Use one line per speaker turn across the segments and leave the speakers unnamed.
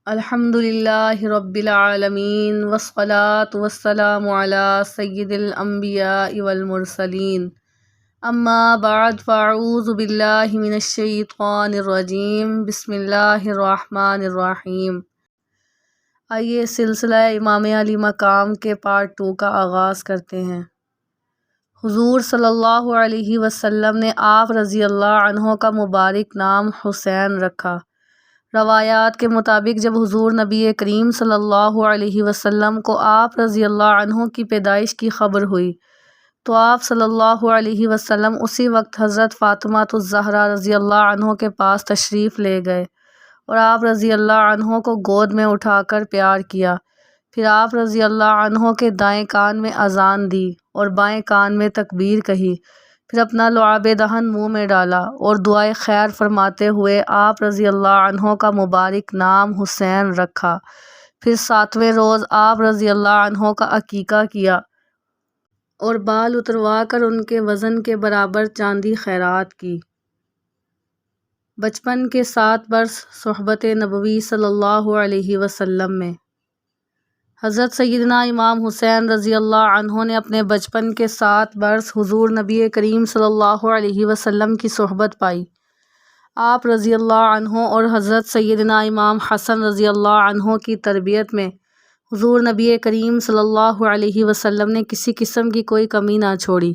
الحمد للہ رب العالمین والصلاة والسلام علی سید الانبیاء والمرسلین اما بعد فاعوذ باللہ من الشیطان الرجیم بسم اللہ الرحمن الرحیم۔ آئیے سلسلہ امام علی مقام کے پارٹ 2 کا آغاز کرتے ہیں۔ حضور صلی اللہ علیہ وسلم نے آپ رضی اللہ عنہ کا مبارک نام حسین رکھا۔ روایات کے مطابق جب حضور نبی کریم صلی اللہ علیہ وسلم کو آپ رضی اللہ عنہ کی پیدائش کی خبر ہوئی تو آپ صلی اللہ علیہ وسلم اسی وقت حضرت فاطمہ الزہرا رضی اللہ عنہ کے پاس تشریف لے گئے اور آپ رضی اللہ عنہ کو گود میں اٹھا کر پیار کیا۔ پھر آپ رضی اللہ عنہ کے دائیں کان میں اذان دی اور بائیں کان میں تکبیر کہی، پھر اپنا لعاب دہن منہ میں ڈالا اور دعائے خیر فرماتے ہوئے آپ رضی اللہ عنہ کا مبارک نام حسین رکھا۔ پھر 7ویں روز آپ رضی اللہ عنہ کا عقیقہ کیا اور بال اتروا کر ان کے وزن کے برابر چاندی خیرات کی۔ بچپن کے 7 برس صحبت نبوی صلی اللہ علیہ وسلم میں حضرت سیدنا امام حسین رضی اللہ عنہ نے اپنے بچپن کے 7 برس حضور نبی کریم صلی اللہ علیہ وسلم کی صحبت پائی۔ آپ رضی اللہ عنہ اور حضرت سیدنا امام حسن رضی اللہ عنہ کی تربیت میں حضور نبی کریم صلی اللہ علیہ وسلم نے کسی قسم کی کوئی کمی نہ چھوڑی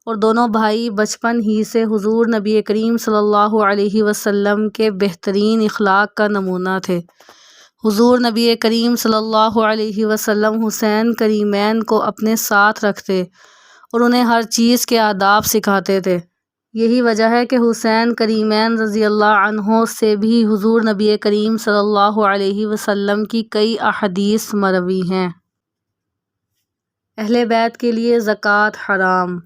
اور دونوں بھائی بچپن ہی سے حضور نبی کریم صلی اللہ علیہ وسلم کے بہترین اخلاق کا نمونہ تھے۔ حضور نبی کریم صلی اللہ علیہ وسلم حسین کریمین کو اپنے ساتھ رکھتے اور انہیں ہر چیز کے آداب سکھاتے تھے۔ یہی وجہ ہے کہ حسین کریمین رضی اللہ عنہ سے بھی حضور نبی کریم صلی اللہ علیہ وسلم کی کئی احادیث مروی ہیں۔ اہل بیت کے لیے زکوٰۃ حرام۔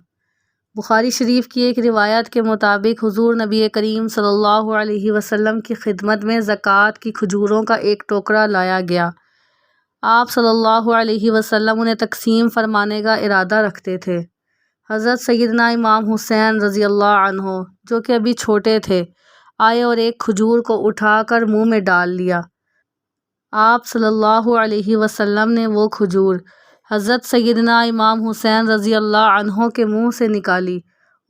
بخاری شریف کی ایک روایت کے مطابق حضور نبی کریم صلی اللہ علیہ وسلم کی خدمت میں زکوٰۃ کی کھجوروں کا ایک ٹوکرا لایا گیا۔ آپ صلی اللہ علیہ وسلم انہیں تقسیم فرمانے کا ارادہ رکھتے تھے۔ حضرت سیدنا امام حسین رضی اللہ عنہ جو کہ ابھی چھوٹے تھے آئے اور ایک کھجور کو اٹھا کر منہ میں ڈال لیا۔ آپ صلی اللہ علیہ وسلم نے وہ کھجور حضرت سیدنا امام حسین رضی اللہ عنہ کے منہ سے نکالی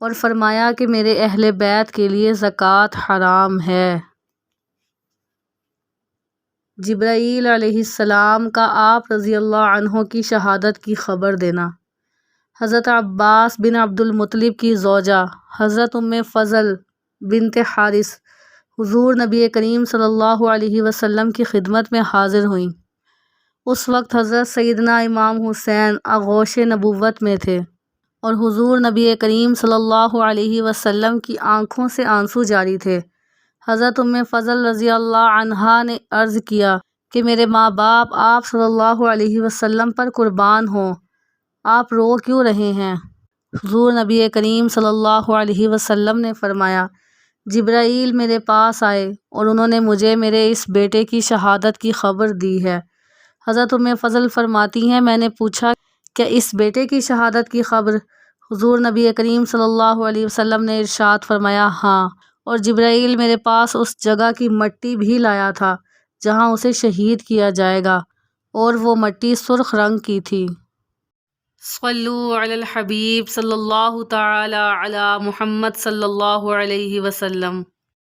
اور فرمایا کہ میرے اہل بیت کے لیے زکوٰۃ حرام ہے۔ جبرائیل علیہ السلام کا آپ رضی اللہ عنہ کی شہادت کی خبر دینا۔ حضرت عباس بن عبد المطلب کی زوجہ حضرت ام فضل بنت حارث حضور نبی کریم صلی اللہ علیہ وسلم کی خدمت میں حاضر ہوئیں۔ اس وقت حضرت سیدنا امام حسین آغوش نبوت میں تھے اور حضور نبی کریم صلی اللہ علیہ وسلم کی آنکھوں سے آنسو جاری تھے۔ حضرت ام فضل رضی اللہ عنہا نے عرض کیا کہ میرے ماں باپ آپ صلی اللہ علیہ وسلم پر قربان ہوں، آپ رو کیوں رہے ہیں؟ حضور نبی کریم صلی اللہ علیہ وسلم نے فرمایا، جبرائیل میرے پاس آئے اور انہوں نے مجھے میرے اس بیٹے کی شہادت کی خبر دی ہے۔ حضرت ام فضل فرماتی ہیں، میں نے پوچھا کہ اس بیٹے کی شہادت کی خبر؟ حضور نبی کریم صلی اللہ علیہ وسلم نے ارشاد فرمایا، ہاں، اور جبرائیل میرے پاس اس جگہ کی مٹی بھی لایا تھا جہاں اسے شہید کیا جائے گا، اور وہ مٹی سرخ رنگ کی تھی۔ صلو علی الحبیب صلی اللہ تعالی علی محمد صلی اللہ علیہ وسلم۔